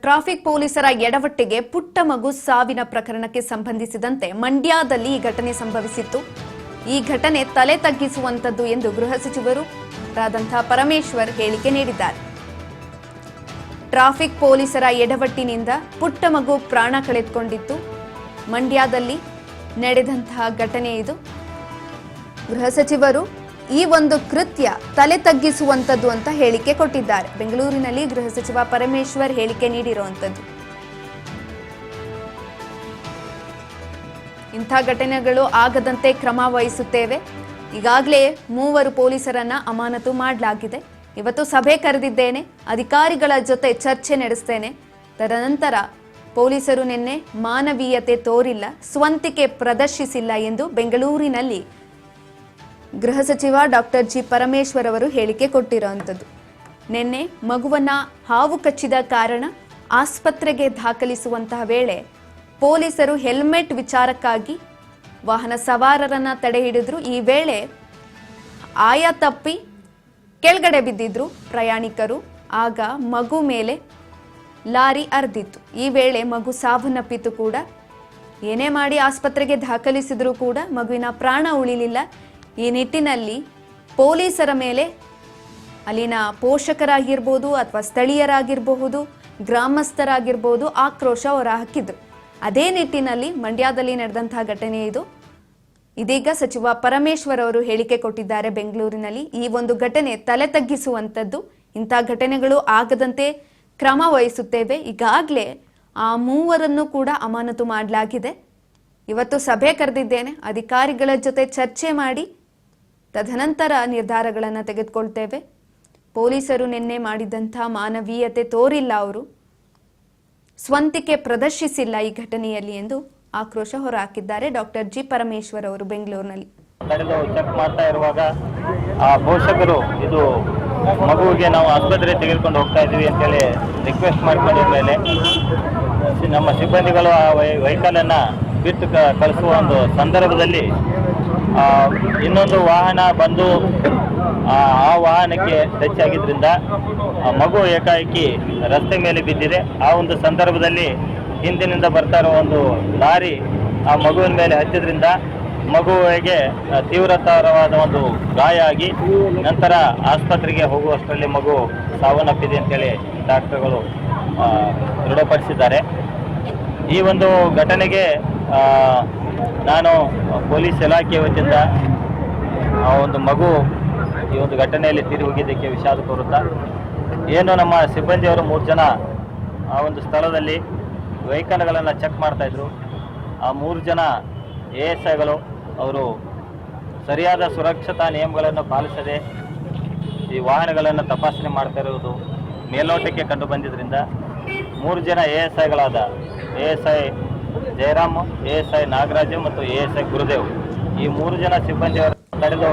Traffic ಪೊಲೀಸರ ಎಡವಟ್ಟಿಗೆ ಪುಟ್ಟ ಮಗು ಸಾವಿನ ಪ್ರಕರಣಕ್ಕೆ ಸಂಬಂಧಿಸಿದಂತೆ ಮಂಡ್ಯದಲ್ಲಿ ಈ ಘಟನೆ ಸಂಭವಿಸಿತ್ತು. ಈ ಘಟನೆ ತಲೆ ತಗ್ಗಿಸುವಂತದ್ದು ಎಂದು ಗೃಹ ಸಚಿವರು ಪರಮೇಶ್ವರ್ ಹೇಳಿಕೆ ನೀಡಿದ್ದಾರೆ. ಟ್ರಾಫಿಕ್ ಪೊಲೀಸರ ಎಡವಟ್ಟಿನಿಂದ ಪುಟ್ಟ ಮಗು ಪ್ರಾಣ ಕಳೆದುಕೊಂಡಿತ್ತು. ಮಂಡ್ಯದಲ್ಲಿ ನಡೆದಂತಹ ಘಟನೆ ಇದು. ಗೃಹ ಸಚಿವರು ಈ ಒಂದು ಕೃತ್ಯ ತಲೆ ತಗ್ಗಿಸುವಂತದ್ದು ಅಂತ ಹೇಳಿಕೆ ಕೊಟ್ಟಿದ್ದಾರೆ. ಬೆಂಗಳೂರಿನಲ್ಲಿ ಗೃಹ ಸಚಿವ ಪರಮೇಶ್ವರ್ ಹೇಳಿಕೆ ನೀಡಿರುವಂತದ್ದು. ಇಂಥ ಘಟನೆಗಳು ಆಗದಂತೆ ಕ್ರಮ ವಹಿಸುತ್ತೇವೆ. ಈಗಾಗಲೇ 3 ಪೊಲೀಸರನ್ನ ಅಮಾನತು ಮಾಡಲಾಗಿದೆ. ಇವತ್ತು ಸಭೆ ಕರೆದಿದ್ದೇನೆ, ಅಧಿಕಾರಿಗಳ ಜೊತೆ ಚರ್ಚೆ ನಡೆಸ್ತೇನೆ. ತದನಂತರ ಪೊಲೀಸರು ನಿನ್ನೆ ಮಾನವೀಯತೆ ತೋರಿಲ್ಲ, ಸ್ವಂತಿಕೆ ಪ್ರದರ್ಶಿಸಿಲ್ಲ ಎಂದು ಬೆಂಗಳೂರಿನಲ್ಲಿ ಗೃಹ ಸಚಿವ ಡಾಕ್ಟರ್ ಜಿ ಪರಮೇಶ್ವರ್ ಅವರು ಹೇಳಿಕೆ ಕೊಟ್ಟಿರುವಂಥದ್ದು. ನಿನ್ನೆ ಮಗುವನ್ನ ಹಾವು ಕಚ್ಚಿದ ಕಾರಣ ಆಸ್ಪತ್ರೆಗೆ ದಾಖಲಿಸುವಂತಹ ವೇಳೆ ಪೊಲೀಸರು ಹೆಲ್ಮೆಟ್ ವಿಚಾರಕ್ಕಾಗಿ ವಾಹನ ಸವಾರರನ್ನ ತಡೆ ಹಿಡಿದ್ರು. ಈ ವೇಳೆ ಆಯ ತಪ್ಪಿ ಕೆಳಗಡೆ ಬಿದ್ದಿದ್ರು ಪ್ರಯಾಣಿಕರು. ಆಗ ಮಗು ಮೇಲೆ ಲಾರಿ ಹರಿದಿತ್ತು. ಈ ವೇಳೆ ಮಗು ಸಾವನ್ನಪ್ಪಿತು ಕೂಡ. ಏನೇ ಮಾಡಿ ಆಸ್ಪತ್ರೆಗೆ ದಾಖಲಿಸಿದ್ರು ಕೂಡ ಮಗುವಿನ ಪ್ರಾಣ ಉಳಿಲಿಲ್ಲ. ಈ ನಿಟ್ಟಿನಲ್ಲಿ ಪೊಲೀಸರ ಮೇಲೆ ಅಲ್ಲಿನ ಪೋಷಕರಾಗಿರ್ಬೋದು ಅಥವಾ ಸ್ಥಳೀಯರಾಗಿರಬಹುದು, ಗ್ರಾಮಸ್ಥರಾಗಿರ್ಬೋದು ಆಕ್ರೋಶ ಹೊರಹಾಕಿದ್ರು. ಅದೇ ನಿಟ್ಟಿನಲ್ಲಿ ಮಂಡ್ಯದಲ್ಲಿ ನಡೆದಂತಹ ಘಟನೆ ಇದು. ಇದೀಗ ಸಚಿವ ಪರಮೇಶ್ವರ್ ಅವರು ಹೇಳಿಕೆ ಕೊಟ್ಟಿದ್ದಾರೆ ಬೆಂಗಳೂರಿನಲ್ಲಿ. ಈ ಒಂದು ಘಟನೆ ತಲೆ ತಗ್ಗಿಸುವಂಥದ್ದು. ಇಂಥ ಘಟನೆಗಳು ಆಗದಂತೆ ಕ್ರಮ ವಹಿಸುತ್ತೇವೆ. ಈಗಾಗಲೇ ಆ 3 ಕೂಡ ಅಮಾನತು ಮಾಡಲಾಗಿದೆ. ಇವತ್ತು ಸಭೆ ಕರೆದಿದ್ದೇನೆ, ಅಧಿಕಾರಿಗಳ ಜೊತೆ ಚರ್ಚೆ ಮಾಡಿ ತದನಂತರ ನಿರ್ಧಾರಗಳನ್ನು ತೆಗೆದುಕೊಳ್ತೇವೆ. ಪೊಲೀಸರು ನಿನ್ನೆ ಮಾಡಿದಂಥ ಮಾನವೀಯತೆ ತೋರಿಲ್ಲ, ಅವರು ಸ್ವಂತಿಕೆ ಪ್ರದರ್ಶಿಸಿಲ್ಲ ಈ ಘಟನೆಯಲ್ಲಿ ಎಂದು ಆಕ್ರೋಶ ಹೊರಹಾಕಿದ್ದಾರೆ ಡಾಕ್ಟರ್ ಜಿ ಪರಮೇಶ್ವರ್ ಅವರು ಬೆಂಗಳೂರಿನಲ್ಲಿ. ಚೆಕ್ ಮಾಡ್ತಾ ಇರುವಾಗ ಆ ಪೋಷಕರು ಇದು ಮಗುವಿಗೆ ನಾವು ಆಸ್ಪತ್ರೆಗೆ ತೆಗೆದುಕೊಂಡು ಹೋಗ್ತಾ ಇದ್ದೀವಿ ಅಂತೇಳಿ ರಿಕ್ವೆಸ್ಟ್ ಮಾಡ್ಕೊಂಡಿದ ಮೇಲೆ ನಮ್ಮ ಸಿಬ್ಬಂದಿಗಳು ಆ ವೆಹಿಕಲ್ ಅನ್ನ ಬಿಟ್ಟು ಕಳಿಸುವ ಒಂದು ಸಂದರ್ಭದಲ್ಲಿ ಇನ್ನೊಂದು ವಾಹನ ಬಂದು ಆ ವಾಹನಕ್ಕೆ ಟಚ್ ಆಗಿದ್ರಿಂದ ಮಗು ಏಕಾಏಕಿ ರಸ್ತೆ ಮೇಲೆ ಬಿದ್ದಿದೆ. ಆ ಒಂದು ಸಂದರ್ಭದಲ್ಲಿ ಹಿಂದಿನಿಂದ ಬರ್ತಾ ಇರೋ ಒಂದು ಲಾರಿ ಆ ಮಗುವಿನ ಮೇಲೆ ಹಚ್ಚಿದ್ರಿಂದ ಮಗುವಿಗೆ ತೀವ್ರತರವಾದ ಒಂದು ಗಾಯ ಆಗಿ ನಂತರ ಆಸ್ಪತ್ರೆಗೆ ಹೋಗುವಷ್ಟರಲ್ಲಿ ಮಗು ಸಾವನ್ನಪ್ಪಿದೆ ಅಂತೇಳಿ ಡಾಕ್ಟರ್ಗಳು ದೃಢಪಡಿಸಿದ್ದಾರೆ. ಈ ಒಂದು ಘಟನೆಗೆ ನಾನು ಪೊಲೀಸ್ ಇಲಾಖೆ ವತಿಯಿಂದ ಆ ಒಂದು ಮಗು ಈ ಒಂದು ಘಟನೆಯಲ್ಲಿ ತೀರಿ ಹೋಗಿದ್ದಕ್ಕೆ ವಿಷಾದ ಕೋರುತ್ತಾ, ಏನು ನಮ್ಮ ಸಿಬ್ಬಂದಿಯವರು 3 ಜನ ಆ ಒಂದು ಸ್ಥಳದಲ್ಲಿ ವೆಹಿಕಲ್ಗಳನ್ನು ಚೆಕ್ ಮಾಡ್ತಾಯಿದ್ರು. ಆ 3 ಜನ ASIಗಳು ಅವರು ಸರಿಯಾದ ಸುರಕ್ಷತಾ ನಿಯಮಗಳನ್ನು ಪಾಲಿಸದೆ ಈ ವಾಹನಗಳನ್ನು ತಪಾಸಣೆ ಮಾಡ್ತಾ ಇರುವುದು ಮೇಲ್ನೋಟಕ್ಕೆ ಕಂಡು ಬಂದಿದ್ದರಿಂದ 3 ಜನ ASIಗಳಾದ ASI ಜಯರಾಮ್, ASI ನಾಗರಾಜು ಮತ್ತು ASI ಗುರುದೇವ್ ಈ 3 ಜನ ಸಿಬ್ಬಂದಿಯವರು ತಡೆದು